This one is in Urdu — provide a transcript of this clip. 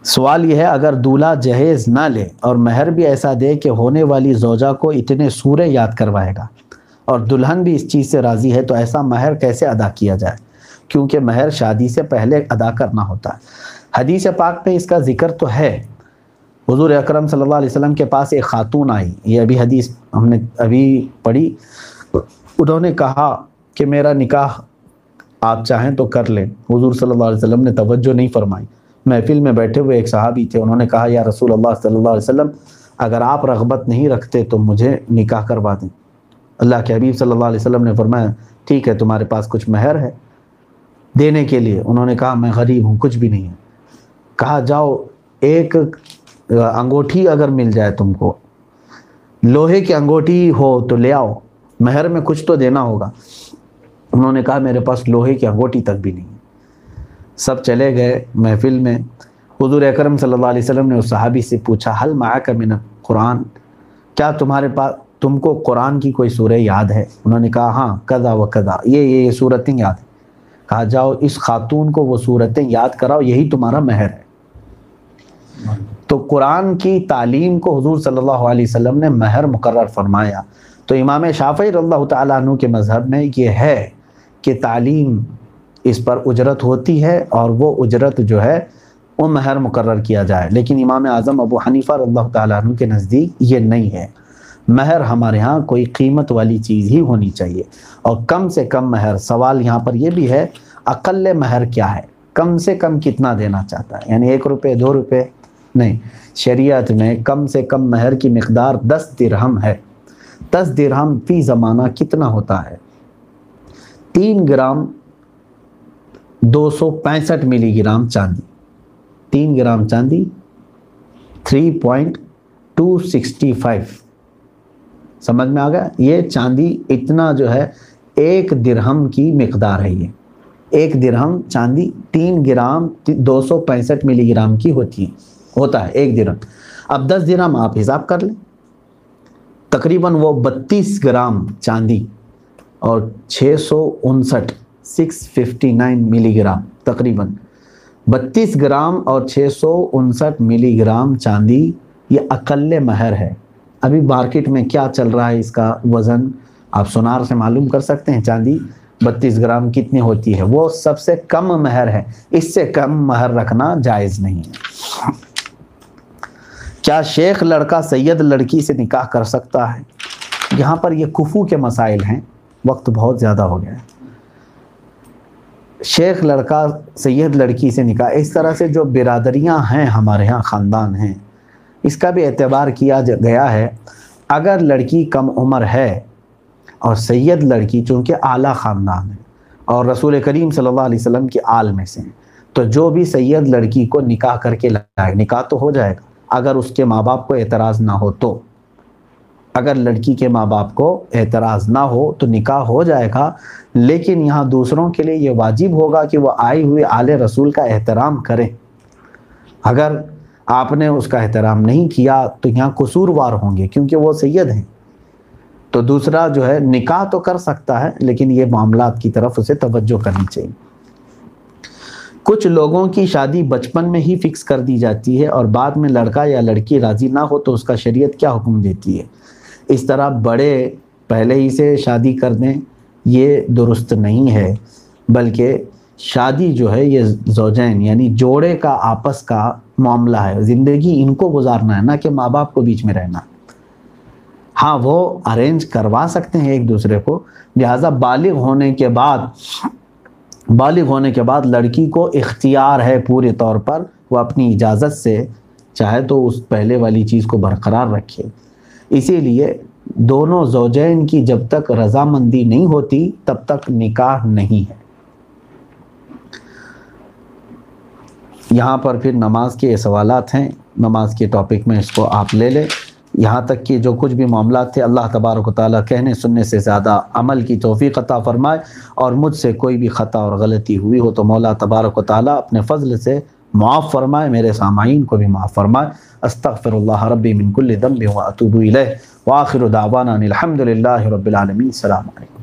سوال یہ ہے، اگر دولہا جہیز نہ لے اور مہر بھی ایسا دے کہ ہونے والی زوجہ کو اتنے سورے یاد کروائے گا اور دلہن بھی اس چیز سے راضی ہے، تو ایسا مہر کیسے ادا کیا جائے؟ کیونکہ مہر شادی سے پہلے ادا کرنا ہوتا ہے۔ حدیث پاک میں اس کا ذکر تو ہے۔ حضور اکرم صلی اللہ علیہ وسلم کے پاس ایک خاتون آئی، یہ ابھی حدیث ہم نے ابھی پڑھی، انہوں نے کہا کہ میرا نکاح آپ چاہیں تو کر لیں۔ حضور صلی اللہ علیہ وسلم نے توجہ نہیں فرمائی۔ محفل میں بیٹھے ہوئے ایک صحابی تھے، انہوں نے کہا یا رسول اللہ صلی اللہ علیہ وسلم، اگر آپ رغبت نہیں رکھتے تو مجھے نکاح کروا دیں۔ اللہ کے حبیب صلی اللہ علیہ وسلم نے فرمایا ٹھیک ہے، تمہارے پاس کچھ مہر ہے دینے کے لیے؟ انہوں نے کہا میں غریب ہوں، کچھ بھی نہیں ہے۔ کہا جاؤ ایک انگوٹھی اگر مل جائے تم کو، لوہے کی انگوٹھی ہو تو لے آؤ، مہر میں کچھ تو دینا ہوگا۔ انہوں نے کہا میرے پاس لوہے کی انگوٹھی تک بھی نہیں ہے۔ سب چلے گئے محفل میں۔ حضور اکرم صلی اللہ علیہ وسلم نے اس صحابی سے پوچھا حل معک من القرآن، کیا تمہارے پاس تم کو قرآن کی کوئی سورہ یاد ہے؟ انہوں نے کہا ہاں کذا و کذا، یہ سورتیں یاد ہیں۔ کہا جاؤ اس خاتون کو وہ سورتیں یاد کراؤ، یہی تمہارا مہر ہے۔ تو قرآن کی تعلیم کو حضور صلی اللہ علیہ وسلم نے مہر مقرر فرمایا۔ تو امام شافعی رضی اللہ تعالیٰ عنہ کے مذہب میں یہ ہے کہ تعلیم اس پر اجرت ہوتی ہے، اور وہ اجرت جو ہے وہ مہر مقرر کیا جائے۔ لیکن امام اعظم ابو حنیفہ رضی اللہ تعالیٰ عنہ کے نزدیک یہ نہیں ہے۔ مہر ہمارے ہاں کوئی قیمت والی چیز ہی ہونی چاہیے، اور کم سے کم مہر، سوال یہاں پر یہ بھی ہے اقل مہر کیا ہے، کم سے کم کتنا دینا چاہتا ہے، یعنی 1 روپے 2 روپے نہیں۔ شریعت میں کم سے کم مہر کی مقدار 10 درہم ہے۔ 10 درہم فی زمانہ کتنا ہوتا ہے؟ 3 گرام 265 ملی گرام چاندی۔ 3 گرام چاندی 3.265، سمجھ میں آ گیا؟ یہ چاندی اتنا جو ہے 1 درہم کی مقدار ہے۔ یہ 1 درہم چاندی 3 گرام 265 ملی گرام کی ہوتا ہے 1 درہم۔ اب 10 درہم آپ حساب کر لیں، تقریباً وہ 32 گرام چاندی اور 659 ملی گرام، تقریباً 32 گرام اور 659 ملی گرام چاندی، یہ اقل مہر ہے۔ ابھی مارکیٹ میں کیا چل رہا ہے اس کا وزن آپ سونار سے معلوم کر سکتے ہیں۔ چاندی 32 گرام کتنی ہوتی ہے، وہ سب سے کم مہر ہے۔ اس سے کم مہر رکھنا جائز نہیں ہے۔ کیا شیخ لڑکا سید لڑکی سے نکاح کر سکتا ہے؟ یہاں پر یہ کفو کے مسائل ہیں، وقت بہت زیادہ ہو گیا ہے۔ شیخ لڑکا سید لڑکی سے نکاح، اس طرح سے جو برادریاں ہیں ہمارے ہاں، خاندان ہیں، اس کا بھی اعتبار کیا گیا ہے۔ اگر لڑکی کم عمر ہے اور سید لڑکی چونکہ اعلیٰ خاندان ہے اور رسول کریم صلی اللہ علیہ وسلم کی آل میں سے ہیں، تو جو بھی سید لڑکی کو نکاح کر کے لائے، نکاح تو ہو جائے گا اگر اس کے ماں باپ کو اعتراض نہ ہو تو۔ اگر لڑکی کے ماں باپ کو اعتراض نہ ہو تو نکاح ہو جائے گا، لیکن یہاں دوسروں کے لیے یہ واجب ہوگا کہ وہ آئے ہوئے آل رسول کا احترام کریں۔ اگر آپ نے اس کا احترام نہیں کیا تو یہاں قصوروار ہوں گے، کیونکہ وہ سید ہیں۔ تو دوسرا جو ہے نکاح تو کر سکتا ہے، لیکن یہ معاملات کی طرف اسے توجہ کرنی چاہیے۔ کچھ لوگوں کی شادی بچپن میں ہی فکس کر دی جاتی ہے اور بعد میں لڑکا یا لڑکی راضی نہ ہو تو اس کا شریعت کیا حکم دیتی ہے؟ اس طرح بڑے پہلے ہی سے شادی کر دیں، یہ درست نہیں ہے، بلکہ شادی جو ہے یہ زوجین یعنی جوڑے کا آپس کا معاملہ ہے۔ زندگی ان کو گزارنا ہے، نہ کہ ماں باپ کو بیچ میں رہنا۔ ہاں وہ ارینج کروا سکتے ہیں ایک دوسرے کو، لہٰذا بالغ ہونے کے بعد لڑکی کو اختیار ہے پورے طور پر، وہ اپنی اجازت سے چاہے تو اس پہلے والی چیز کو برقرار رکھے۔ اسی لیے دونوں زوجین کی جب تک رضامندی نہیں ہوتی تب تک نکاح نہیں ہے۔ یہاں پر پھر نماز کے سوالات ہیں، نماز کے ٹاپک میں اس کو آپ لے لیں۔ یہاں تک کہ جو کچھ بھی معاملات تھے، اللہ تبارک و تعالیٰ کہنے سننے سے زیادہ عمل کی توفیق عطا فرمائے، اور مجھ سے کوئی بھی خطا اور غلطی ہوئی ہو تو مولا تبارک و تعالیٰ اپنے فضل سے معاف فرمائے، میرے سامعین کو بھی معاف فرمائے۔ استغفر اللہ ربی من کل ذنب واتوب الیہ، وآخر دعوانا الحمد للہ رب العالمین۔ السلام علیکم۔